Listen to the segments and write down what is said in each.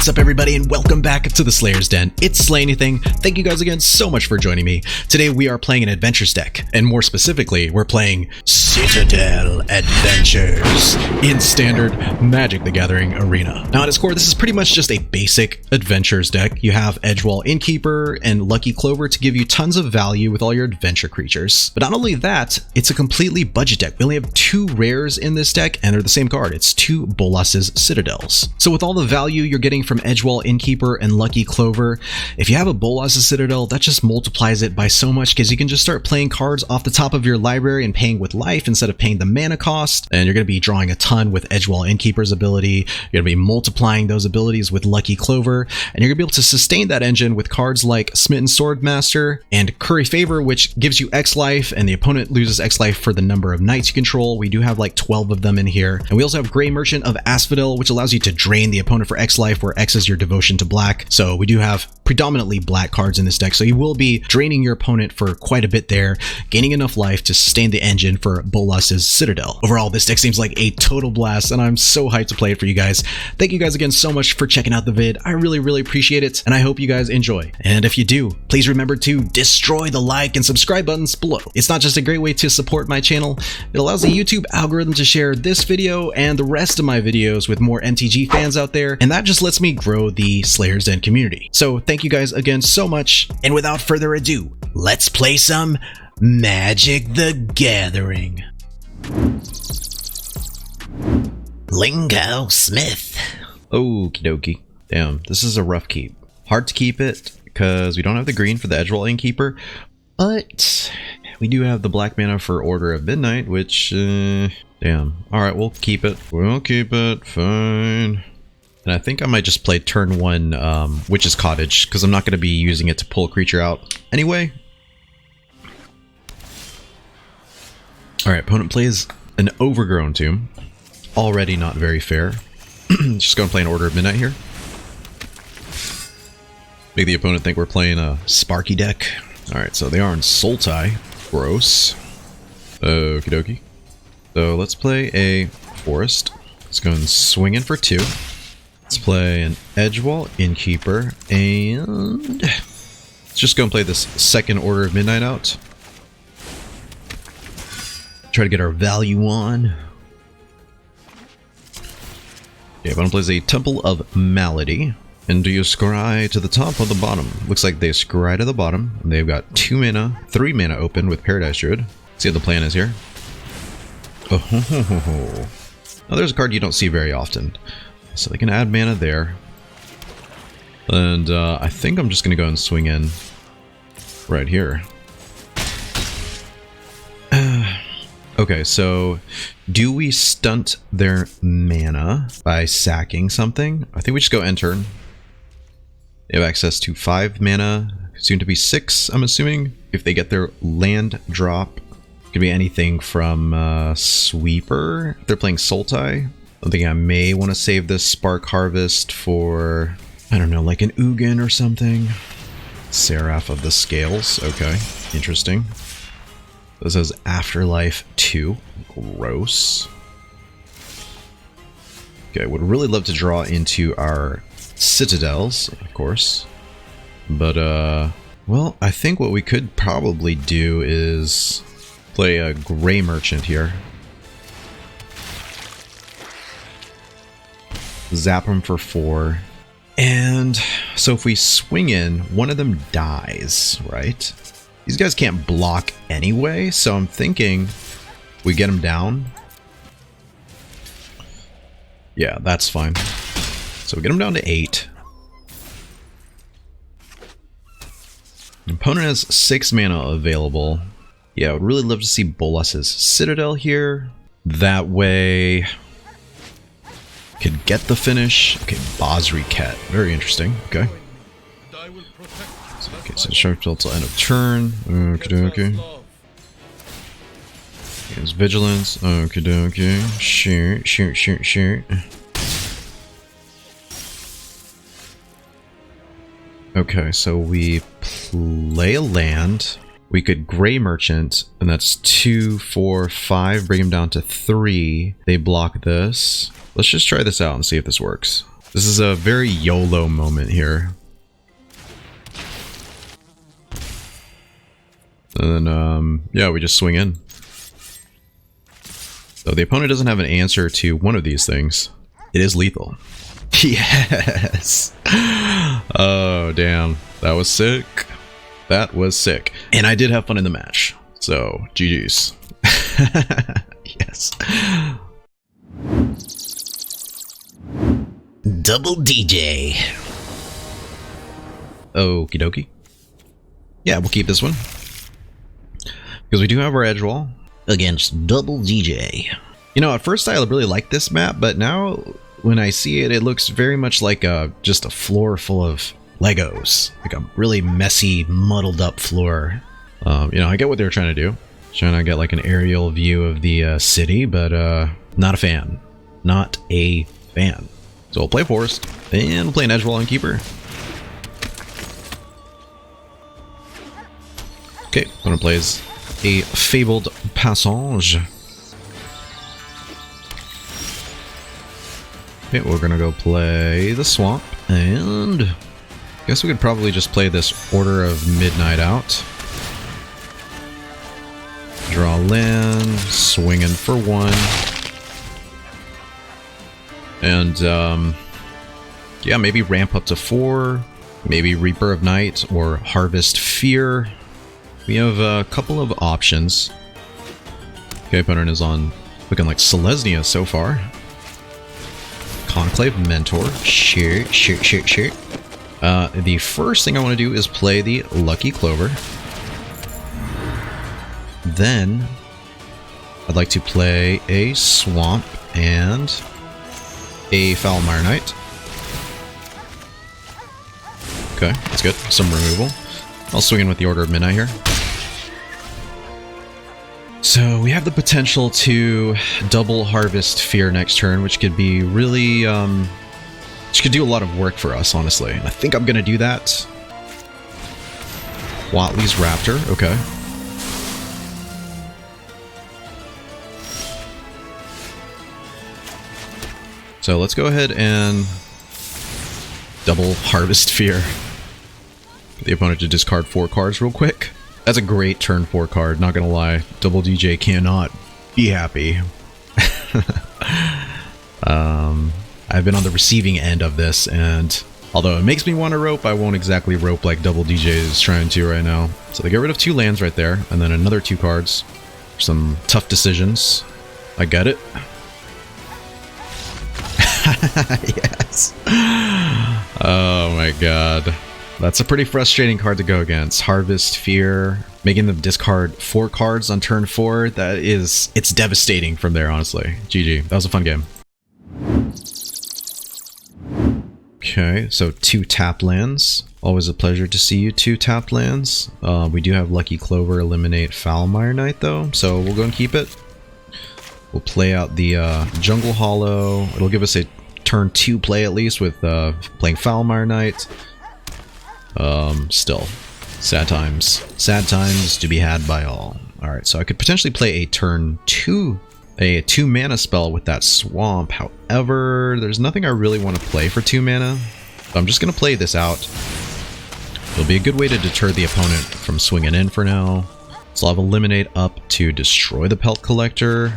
What's up, everybody, and welcome back to the Slayer's Den. It's SlayAnything. Thank you guys again so much for joining me. Today we are playing an adventures deck, and more specifically, we're playing Citadel Adventures in standard Magic the Gathering arena. Now at its core, this is pretty much just a basic adventures deck. You have Edgewall Innkeeper and Lucky Clover to give you tons of value with all your adventure creatures. But not only that, it's a completely budget deck. We only have 2 rares in this deck, and they're the same card. It's 2 Bolas' Citadels. So with all the value you're getting from Edgewall Innkeeper and Lucky Clover, if you have a Bolas' Citadel, that just multiplies it by so much because you can just start playing cards off the top of your library and paying with life instead of paying the mana cost. And you're going to be drawing a ton with Edgewall Innkeeper's ability. You're going to be multiplying those abilities with Lucky Clover, and you're going to be able to sustain that engine with cards like Smitten Swordmaster and Curry Favor, which gives you X life, and the opponent loses X life for the number of knights you control. We do have like 12 of them in here. And we also have Grey Merchant of Asphodel, which allows you to drain the opponent for X life, where X is your devotion to black. So we do have predominantly black cards in this deck, so you will be draining your opponent for quite a bit there, gaining enough life to sustain the engine for Bolas' Citadel. Overall, this deck seems like a total blast, and I'm so hyped to play it for you guys. Thank you guys again so much for checking out the vid. I really appreciate it, and I hope you guys enjoy. And if you do, please remember to destroy the like and subscribe buttons below. It's not just a great way to support my channel, it allows the YouTube algorithm to share this video and the rest of my videos with more MTG fans out there, and that just lets me grow the Slayer's Den community. So thank you guys again so much, and without further ado, let's play some Magic the Gathering. Lingo Smith. Okie dokie. Damn, this is a rough keep. Hard to keep it because we don't have the green for the Edgewall Innkeeper, but we do have the black mana for Order of Midnight, which, damn. Alright, we'll keep it. We'll keep it. Fine. And I think I might just play turn 1 Witch's Cottage, because I'm not going to be using it to pull a creature out anyway. Alright, opponent plays an Overgrown Tomb. Already not very fair. Just going to play an Order of Midnight here. Make the opponent think we're playing a Sparky deck. Alright, so they are in Sultai. Gross. Okie dokie. So let's play a Forest. Let's go and swing in for 2. Let's play an Edgewall Innkeeper, and let's just go and play this second Order of Midnight out. Try to get our value on. Yeah, opponent plays a Temple of Malady. And do you scry to the top or the bottom? Looks like they scry to the bottom. And they've got 2 mana, 3 mana open with Paradise Druid. See what the plan is here. Oh, ho, ho, ho, ho. Now there's a card you don't see very often. So they can add mana there. And I think I'm just going to go and swing in right here. Okay, so do we stunt their mana by sacking something? I think we just go end turn. They have access to 5 mana, soon to be 6, I'm assuming. If they get their land drop, it could be anything from Sweeper. If they're playing Sultai, I'm thinking I may want to save this Spark Harvest for, I don't know, like an Ugin or something. Seraph of the Scales. Okay, interesting. This has Afterlife 2. Gross. Okay, would really love to draw into our Citadels, of course. But, well, I think what we could probably do is play a Grey Merchant here. Zap them for 4. And so if we swing in, one of them dies, right? These guys can't block anyway, so I'm thinking we get them down. Yeah, that's fine. So we get them down to 8. Opponent has 6 mana available. Yeah, I would really love to see Bolas' Citadel here. That way could get the finish. Okay, Basri Cat. Very interesting. Okay. Okay, so sharp till end of turn. Okay. Here's Vigilance. Okay. Shoot. Okay, so we play a land. We could Grey Merchant, and that's 2, 4, 5. Bring him down to 3. They block this. Let's just try this out and see if this works. This is a very YOLO moment here. And then, yeah, we just swing in. So the opponent doesn't have an answer to one of these things. It is lethal. Yes! Oh, damn. That was sick. That was sick. And I did have fun in the match. So, GG's. Yes. Double DJ. Okie dokie. Yeah, we'll keep this one. Because we do have our edge wall. Against Double DJ. You know, at first I really liked this map, but now when I see it, it looks very much like just a floor full of Legos. Like a really messy, muddled up floor. You know, I get what they're trying to do. Trying to get like an aerial view of the city, but not a fan. Not a fan. So we'll play Forest, and we'll play an edge wall and keeper. Okay, opponent plays a Fabled Passage. Okay, we're gonna go play the Swamp, and I guess we could probably just play this Order of Midnight out. Draw land, swing in for 1. And, yeah, maybe ramp up to 4. Maybe Reaper of Night or Harvest Fear. We have a couple of options. Okay, opponent is on looking like Selesnya so far. Conclave Mentor. Shit. The first thing I want to do is play the Lucky Clover. Then, I'd like to play a Swamp and a Foulmire Knight. Okay, that's good. Some removal. I'll swing in with the Order of Midnight here. So we have the potential to double Harvest Fear next turn, which could be really, which could do a lot of work for us, honestly. And I think I'm going to do that. Watley's Raptor, okay. So let's go ahead and double Harvest Fear. Get the opponent to discard 4 cards real quick. That's a great turn 4 card, not gonna lie. Double DJ cannot be happy. I've been on the receiving end of this, and although it makes me want to rope, I won't exactly rope like Double DJ is trying to right now. So they get rid of 2 lands right there, and then another 2 cards. Some tough decisions. I get it. Yes. Oh my god. That's a pretty frustrating card to go against. Harvest Fear, making them discard 4 cards on turn 4. It's devastating from there, honestly. GG. That was a fun game. Okay, so 2 tap lands. Always a pleasure to see you 2 tapped lands. We do have Lucky Clover eliminate Foulmire Knight though, so we'll go and keep it. We'll play out the Jungle Hollow. It'll give us a turn 2 play at least with playing Foulmire Knight. Still, sad times. Sad times to be had by all. Alright, so I could potentially play a turn 2, a 2 mana spell with that Swamp. However, there's nothing I really want to play for 2 mana. So I'm just going to play this out. It'll be a good way to deter the opponent from swinging in for now. So I'll have Eliminate up to destroy the Pelt Collector.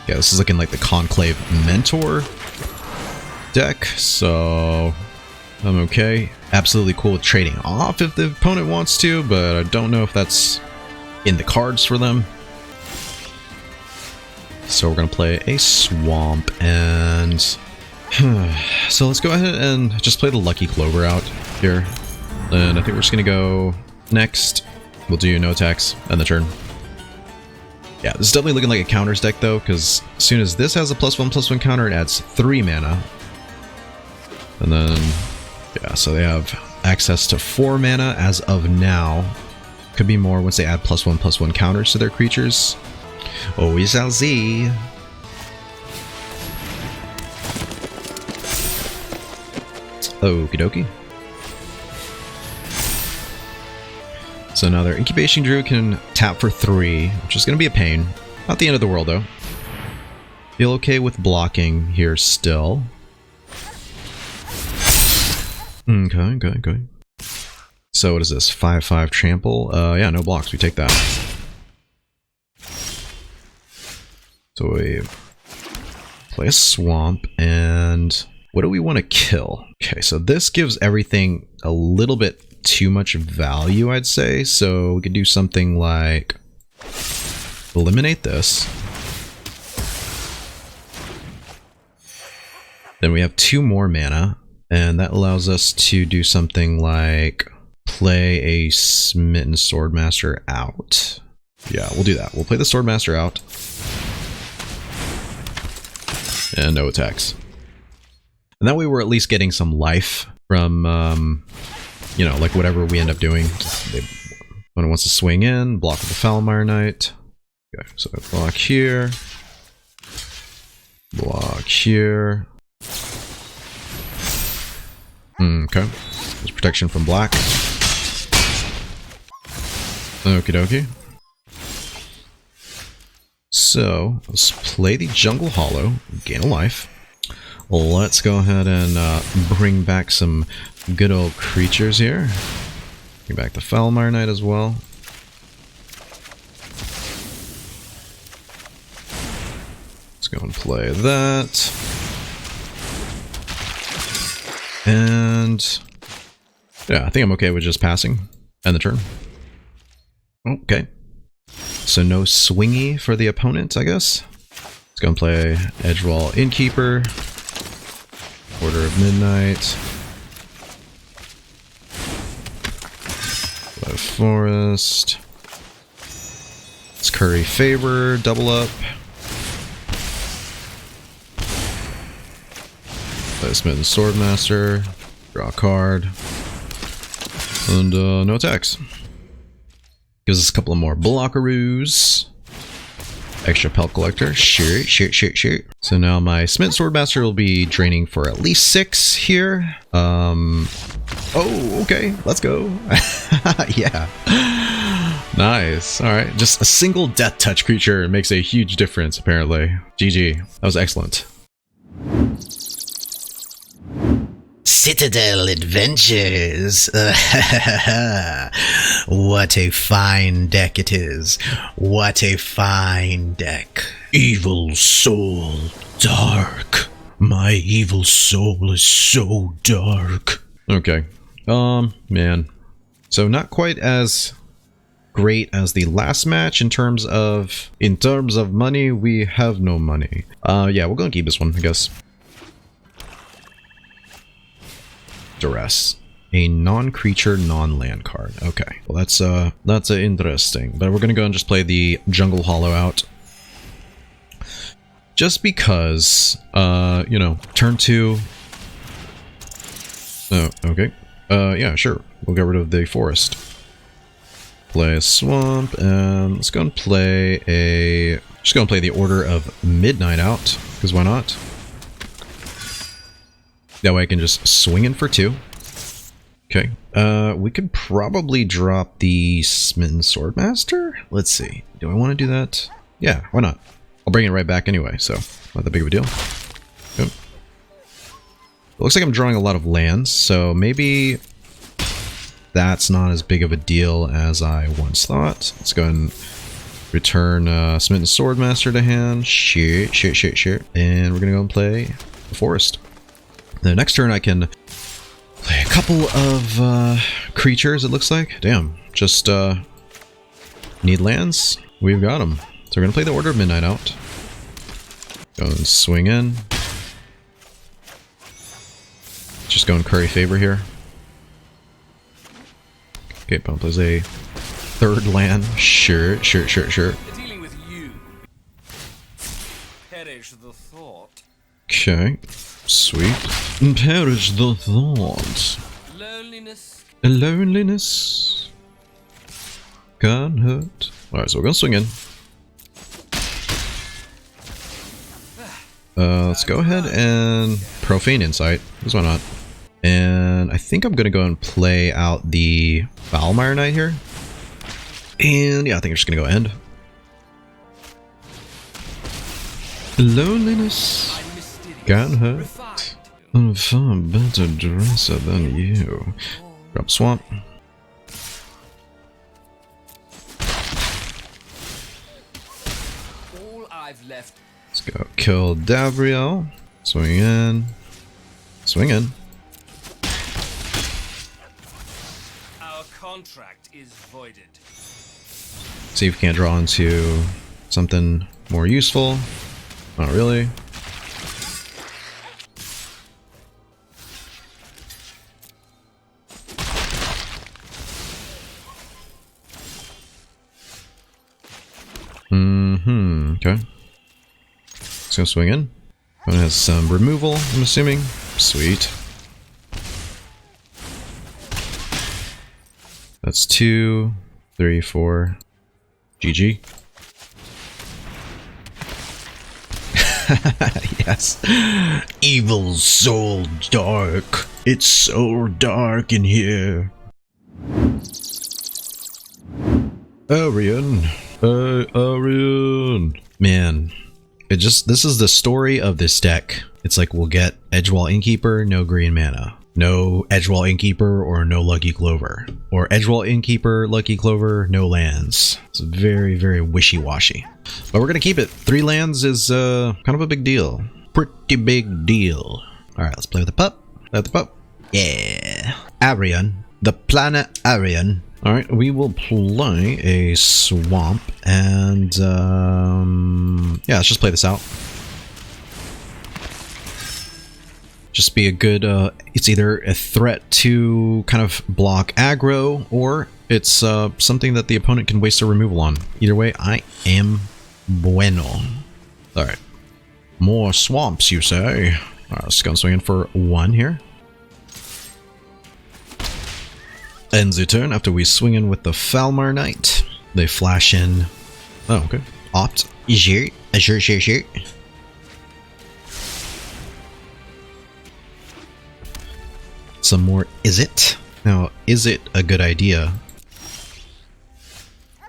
Yeah, this is looking like the Conclave Mentor deck, so I'm okay. Absolutely cool with trading off if the opponent wants to, but I don't know if that's in the cards for them. So we're going to play a Swamp, and so let's go ahead and just play the Lucky Clover out here. And I think we're just going to go next. We'll do no attacks and the turn. Yeah, this is definitely looking like a counters deck though, because as soon as this has a +1/+1 counter, it adds 3 mana. And then, yeah, so they have access to 4 mana as of now. Could be more once they add +1/+1 counters to their creatures. Oh, we shall see. Okie dokie. So now their Incubation Druid can tap for 3, which is going to be a pain. Not the end of the world though. Feel okay with blocking here still. Okay. So what is this? 5/5 trample? Yeah, no blocks. We take that. So we play a swamp, and what do we want to kill? Okay, so this gives everything a little bit too much value, I'd say. So we could do something like eliminate this. Then we have 2 more mana, and that allows us to do something like play a Smitten Swordmaster out. Yeah, we'll do that. We'll play the Swordmaster out. And no attacks. And that way we're at least getting some life from, you know, like whatever we end up doing. When it wants to swing in, block with the Foulmire Knight. Okay, so block here. Block here. Okay. There's protection from black. Okie dokie. So, let's play the Jungle Hollow, gain a life. Let's go ahead and bring back some good old creatures here. Bring back the Foulmire Knight as well. Let's go and play that. And yeah, I think I'm okay with just passing. End the turn. Okay. So no swingy for the opponent, I guess. Let's go and play Edgewall Innkeeper. Order of Midnight. Play Forest. Let's Curry Favor, double up. Play Smitten Swordmaster. Draw a card. And no attacks. Gives us a couple of more Blockaroos. Extra Pelt Collector. Shoot. So now my Smitten Swordmaster will be draining for at least 6 here. Oh, okay. Let's go. Yeah. Nice. Alright. Just a single Death Touch creature makes a huge difference, apparently. GG. That was excellent. Citadel Adventures. What a fine deck it is. What a fine deck. Evil soul, dark. My evil soul is so dark. Okay. Man. So not quite as great as the last match in terms of money. We have no money. Yeah, we'll go and keep this one, I guess. Duress. A non-creature, non-land card. Okay. Well, that's interesting. But we're gonna go and just play the Jungle Hollow out. Just because, you know, turn 2. Oh, okay. Yeah, sure. We'll get rid of the forest. Play a swamp, and let's go and play a... Just go and play the Order of Midnight out, because why not? That way I can just swing in for 2. Okay. We could probably drop the Smitten Swordmaster? Let's see. Do I want to do that? Yeah, why not? I'll bring it right back anyway, so not that big of a deal. Good. It looks like I'm drawing a lot of lands, so maybe that's not as big of a deal as I once thought. Let's go ahead and return Smitten Swordmaster to hand. Shit. And we're going to go and play the Forest. The next turn I can play a couple of creatures, it looks like. Damn, just need lands. We've got them. So we're going to play the Order of Midnight out. Go and swing in. Just go and curry favor here. Okay, opponent plays a 3rd land. Sure. Dealing with you. Perish the thought. Okay. Sweet. Perish the thought. Loneliness. Can't hurt. Alright, so we're gonna swing in. Let's go ahead and Profane Insight. Because why not? And I think I'm gonna go and play out the Foulmire Knight here. And yeah, I think I'm just gonna go end. Loneliness. Can't hurt. I'm far better dresser than you. Drop swamp. All I've left. Let's go kill Davriel. Swing in. Swing in. Our contract is voided. See if we can't draw into something more useful. Not really. Okay. Let's go swing in. One has some removal, I'm assuming. Sweet. That's 2, 3, 4. GG. Yes. Evil soul dark. It's so dark in here. Arian. Arian. Man. This is the story of this deck. It's like we'll get Edgewall Innkeeper, no green mana. No Edgewall Innkeeper or no Lucky Clover. Or Edgewall Innkeeper, Lucky Clover, no lands. It's very, very wishy-washy. But we're gonna keep it. 3 lands is kind of a big deal. Pretty big deal. Alright, let's play with the pup. Play with the pup. Yeah. Arian. The planet Arian. Alright, we will play a swamp and yeah, let's just play this out. Just be a good, it's either a threat to kind of block aggro, or it's something that the opponent can waste a removal on. Either way, I am bueno. Alright. More swamps, you say? Alright, let's go swing in for 1 here. Ends the turn after we swing in with the Falmar Knight. They flash in. Oh, okay. Opt. Sure. Some more is it? Now, is it a good idea?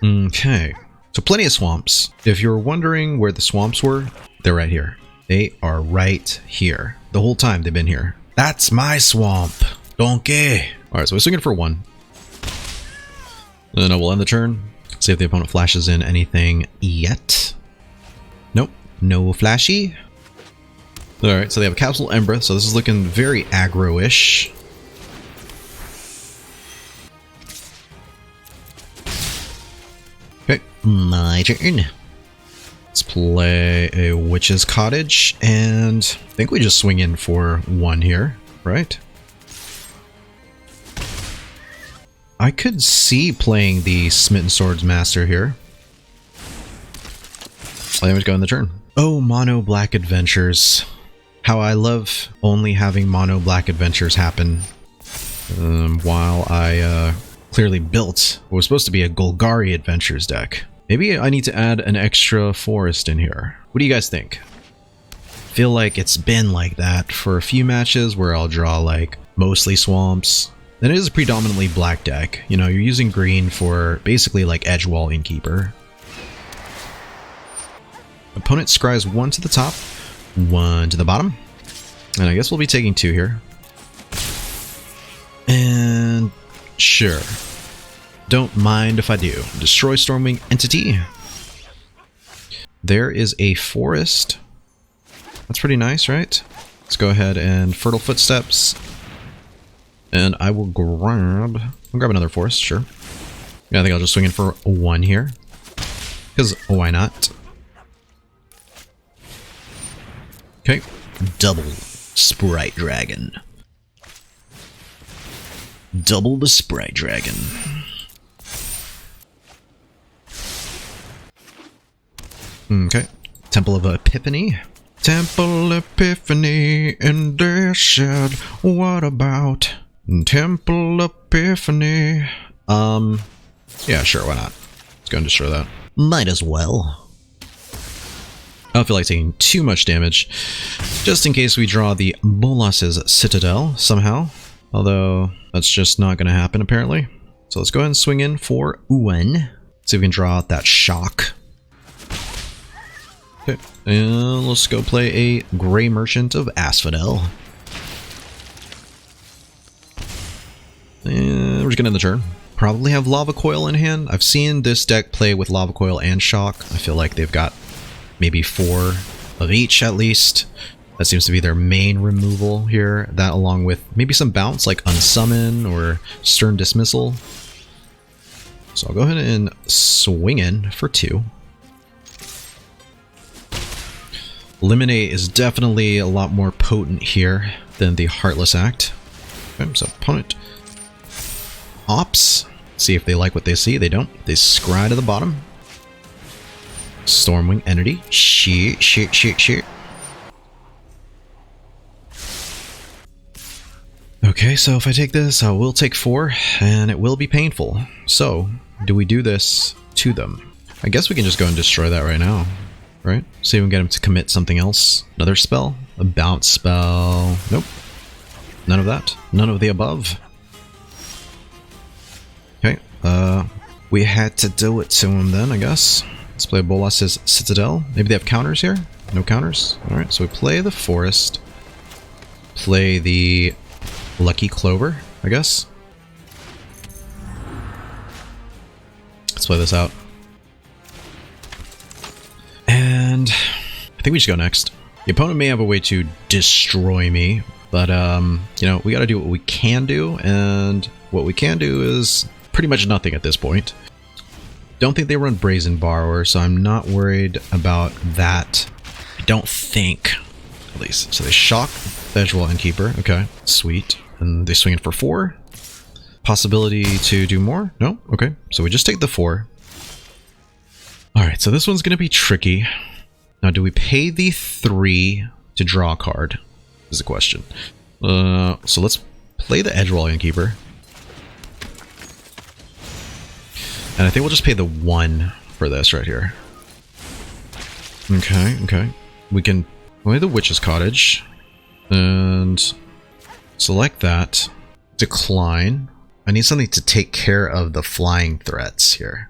Okay. So plenty of swamps. If you're wondering where the swamps were, they're right here. They are right here. The whole time they've been here. That's my swamp. Donkey. Alright, so we're swinging for 1. And then we'll end the turn. See if the opponent flashes in anything yet. Nope. No flashy. Alright, so they have a Capsule Ember, so this is looking very aggro-ish. Okay, my turn. Let's play a Witch's Cottage, and I think we just swing in for 1 here, right? I could see playing the Smitten Swords Master here. I think we go in the turn. Oh, Mono Black Adventures. How I love only having Mono Black Adventures happen. While I clearly built what was supposed to be a Golgari Adventures deck. Maybe I need to add an extra forest in here. What do you guys think? I feel like it's been like that for a few matches where I'll draw like mostly swamps. Then it is a predominantly black deck. You know, you're using green for basically like Edgewall Innkeeper. Opponent scries 1 to the top, 1 to the bottom. And I guess we'll be taking 2 here. And sure. Don't mind if I do. Destroy Stormwing Entity. There is a forest. That's pretty nice, right? Let's go ahead and Fertile Footsteps. And I will grab... I'll grab another forest, sure. Yeah, I think I'll just swing in for 1 here. Because why not? Okay. Double Sprite Dragon. Double the Sprite Dragon. Okay. Temple of Epiphany. Temple Epiphany, and they said, what about Temple Epiphany? Yeah, sure, why not? Let's go and destroy that. Might as well. I don't feel like taking too much damage, just in case we draw the Bolas' Citadel somehow. Although, that's just not going to happen, apparently. So let's go ahead and swing in for 1. See if we can draw out that shock. Okay, and let's go play a Grey Merchant of Asphodel. take it in the turn. Probably have Lava Coil in hand. I've seen this deck play with Lava Coil and Shock. I feel like they've got maybe 4 of each at least. That seems to be their main removal here. That along with maybe some bounce like Unsummon or Stern Dismissal. So I'll go ahead and swing in for 2. Eliminate is definitely a lot more potent here than the Heartless Act. Okay, so opponent ops. See if they like what they see. They don't. They scry to the bottom. Stormwing Entity. Shit. Okay, so if I take this, I will take 4, and it will be painful. So, do we do this to them? I guess we can just go and destroy that right now. Right? See if we can get him to commit something else. Another spell? A bounce spell? Nope. None of that. None of the above. Okay, we had to do it to him then, I guess. Let's play Bolas' Citadel. Maybe they have counters here? No counters? Alright, so we play the Forest. Play the Lucky Clover, I guess. Let's play this out. And I think we should go next. The opponent may have a way to destroy me, but, you know, we gotta do what we can do, and what we can do is pretty much nothing at this point. Don't think they run Brazen Borrower, so I'm not worried about that. I don't think, at least. So they shock Edgewall Innkeeper. Okay, sweet. And they swing it for 4. Possibility to do more? No? Okay, so we just take the 4. Alright, so this one's going to be tricky. Now, do we pay the 3 to draw a card? Is the question. So let's play the Edgewall Innkeeper. And I think we'll just pay the 1 for this right here. Okay. We can play the Witch's Cottage. And select that. Decline. I need something to take care of the flying threats here.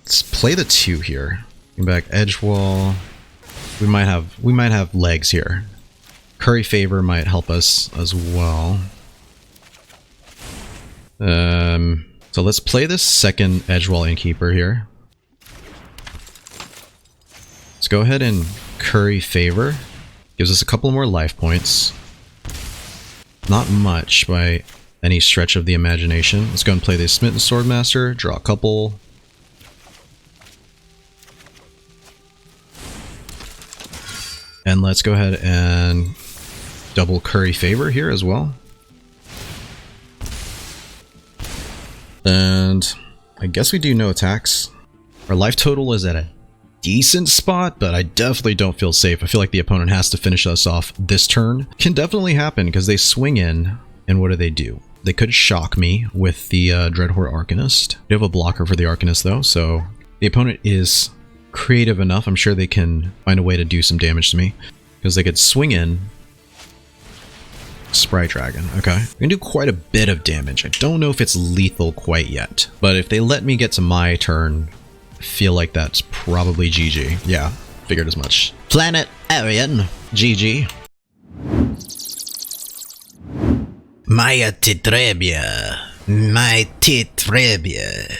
Let's play the 2 here. Come back, Edgewall. We might have legs here. Curry Favor might help us as well. So let's play this second Edgewall Innkeeper here. Let's go ahead and Curry Favor. Gives us a couple more life points. Not much by any stretch of the imagination. Let's go and play the Smitten Swordmaster. Draw a couple. And let's go ahead and double Curry Favor here as well. And I guess we do no attacks. Our life total is at a decent spot, but I definitely don't feel safe. I feel like the opponent has to finish us off this turn. Can definitely happen because they swing in, and what do? They could shock me with the Dreadhorde Arcanist. We have a blocker for the Arcanist though, so the opponent is creative enough. I'm sure they can find a way to do some damage to me because they could swing in. Sprite Dragon, okay. We can do quite a bit of damage. I don't know if it's lethal quite yet, but if they let me get to my turn, I feel like that's probably GG. Yeah, figured as much. Planet Arian, GG. Maya Titrebia. My Titrebia.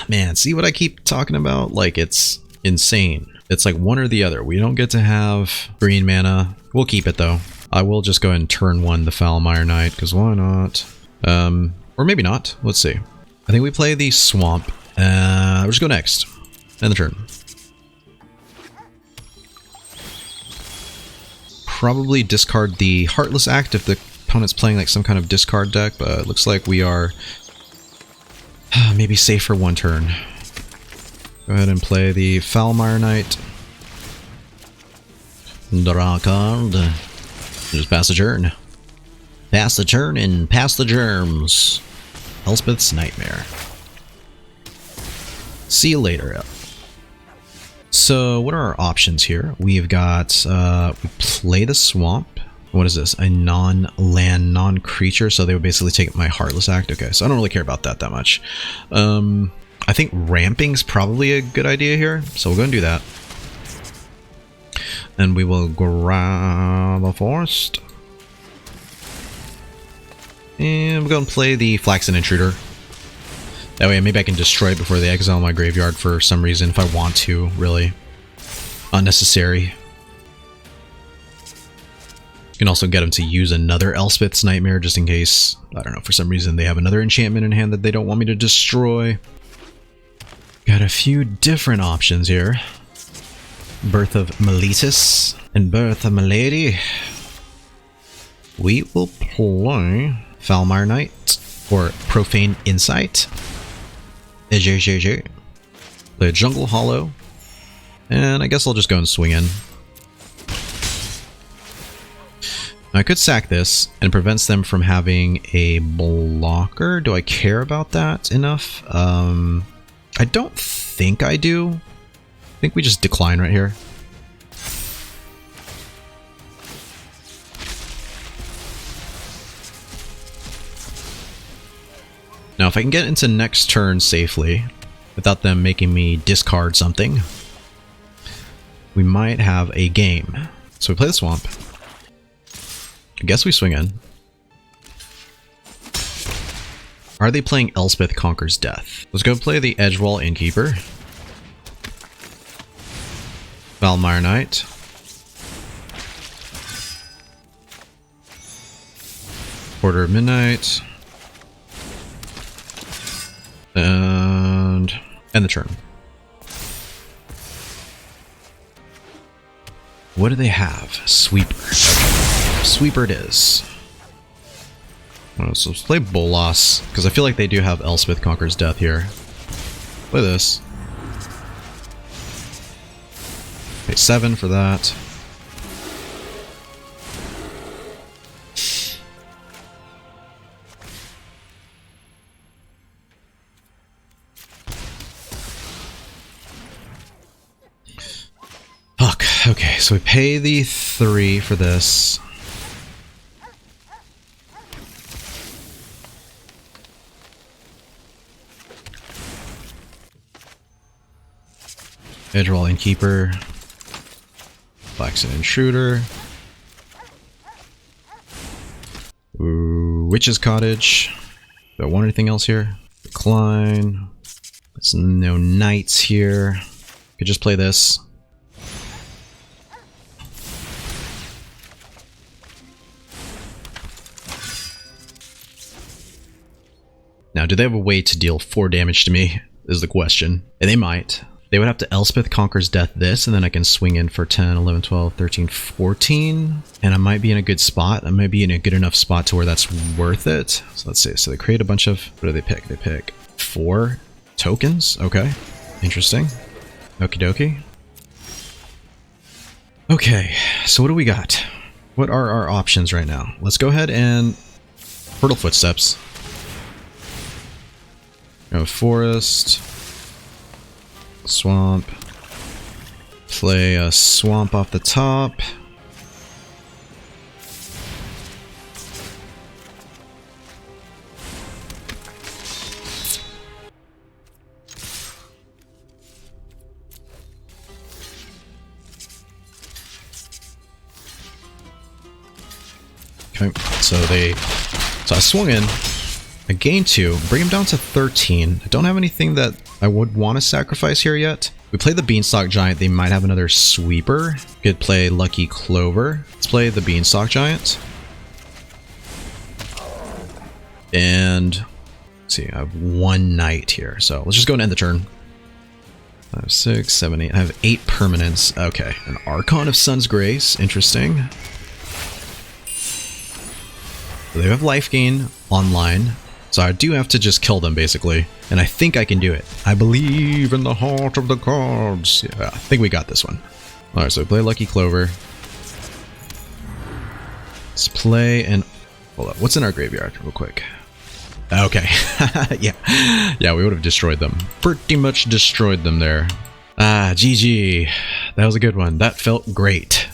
Man, see what I keep talking about? Like, it's insane. It's like one or the other. We don't get to have green mana. We'll keep it though. I will just go ahead and turn 1 the Foulmire Knight, because why not? Or maybe not. Let's see. I think we play the Swamp. We'll just go next. End the turn. Probably discard the Heartless Act if the opponent's playing like some kind of discard deck, but it looks like we are maybe safe for 1 turn. Go ahead and play the Foulmire Knight. Draw a card. Just pass the turn. Pass the turn and pass the germs. Elspeth's Nightmare. See you later. So what are our options here? We've got, we play the Swamp. What is this? A non-land, non-creature, so they would basically take my Heartless Act. Okay, so I don't really care about that much. I think ramping's probably a good idea here, so we'll go and do that. And we will grab a Forest. And we'll go and play the Flaxen Intruder. That way maybe I can destroy it before they exile my graveyard for some reason, if I want to, really. Unnecessary. You can also get them to use another Elspeth's Nightmare, just in case, I don't know, for some reason they have another enchantment in hand that they don't want me to destroy. Got a few different options here. Birth of Meletus and Birth of Milady. We will play Falmire Knight or Profane Insight. Play Jungle Hollow. And I guess I'll just go and swing in. I could sack this, and it prevents them from having a blocker. Do I care about that enough? I don't think I do. I think we just decline right here. Now, if I can get into next turn safely, without them making me discard something, we might have a game. So we play the Swamp. I guess we swing in. Are they playing Elspeth Conquers Death? Let's go play the Edgewall Innkeeper. Falmire Knight. Quarter of Midnight. And end the turn. What do they have? Sweeper. Okay. Sweeper it is. So let's play Bolas, because I feel like they do have Elspeth Conquers Death here. Play this. Pay 7 for that. Fuck. Okay, so we pay the 3 for this. Edgewall Innkeeper. Flaxen Intruder. Ooh, Witch's Cottage. Do I want anything else here? Decline. There's no knights here. Could just play this. Now, do they have a way to deal 4 damage to me? Is the question. And they might. They would have to Elspeth Conquers Death this, and then I can swing in for 10, 11, 12, 13, 14. And I might be in a good spot. I might be in a good enough spot to where that's worth it. So let's see. So they create a bunch of... What do they pick? They pick 4 tokens. Okay. Interesting. Okie dokie. Okay. So what do we got? What are our options right now? Let's go ahead and... Fertile Footsteps. Go Forest. Swamp. Play a Swamp off the top. Okay, so I swung in. I gained 2, bring him down to 13. I don't have anything that I would want to sacrifice here yet. We play the Beanstalk Giant, they might have another Sweeper. Could play Lucky Clover. Let's play the Beanstalk Giant. And, let's see, I have 1 knight here. So let's just go and end the turn. 5, 6, 7, 8. I have 8 permanents. Okay, an Archon of Sun's Grace. Interesting. So they have life gain online. So I do have to just kill them, basically. And I think I can do it. I believe in the heart of the cards. Yeah, I think we got this one. Alright, so we play Lucky Clover. Let's play and... Hold up, what's in our graveyard, real quick? Okay. Yeah, we would have destroyed them. Pretty much destroyed them there. Ah, GG. That was a good one. That felt great.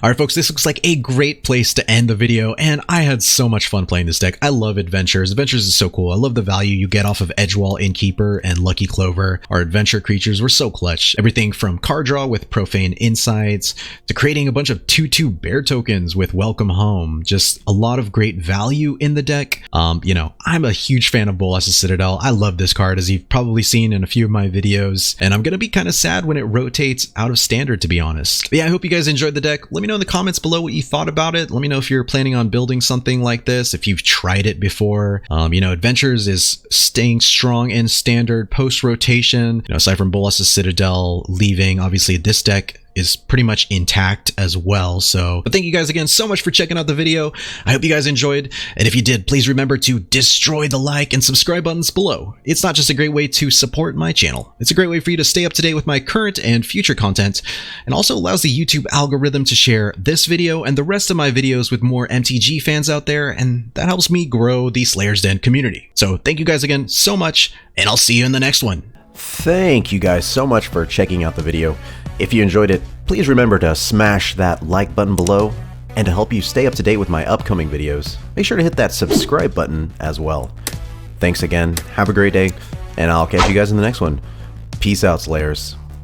Alright folks, this looks like a great place to end the video, and I had so much fun playing this deck. I love Adventures. Adventures is so cool. I love the value you get off of Edgewall, Innkeeper, and Lucky Clover. Our adventure creatures were so clutch. Everything from card draw with Profane Insights, to creating a bunch of 2/2 bear tokens with Welcome Home. Just a lot of great value in the deck. You know, I'm a huge fan of Bolas' Citadel. I love this card, as you've probably seen in a few of my videos, and I'm gonna be kind of sad when it rotates out of Standard, to be honest. But yeah, I hope you guys enjoyed the deck. Let me know in the comments below what you thought about it. Let me know if you're planning on building something like this, if you've tried it before. You know, Adventures is staying strong in Standard post-rotation. You know, aside from Bolas' Citadel leaving, obviously this deck is pretty much intact as well. So, but thank you guys again so much for checking out the video. I hope you guys enjoyed, and if you did, please remember to destroy the like and subscribe buttons below. It's not just a great way to support my channel, it's a great way for you to stay up to date with my current and future content, and also allows the YouTube algorithm to share this video and the rest of my videos with more MTG fans out there, and that helps me grow the Slayer's Den community. So thank you guys again so much, and I'll see you in the next one. Thank you guys so much for checking out the video. If you enjoyed it, please remember to smash that like button below, and to help you stay up to date with my upcoming videos, make sure to hit that subscribe button as well. Thanks again, have a great day, and I'll catch you guys in the next one. Peace out, Slayers.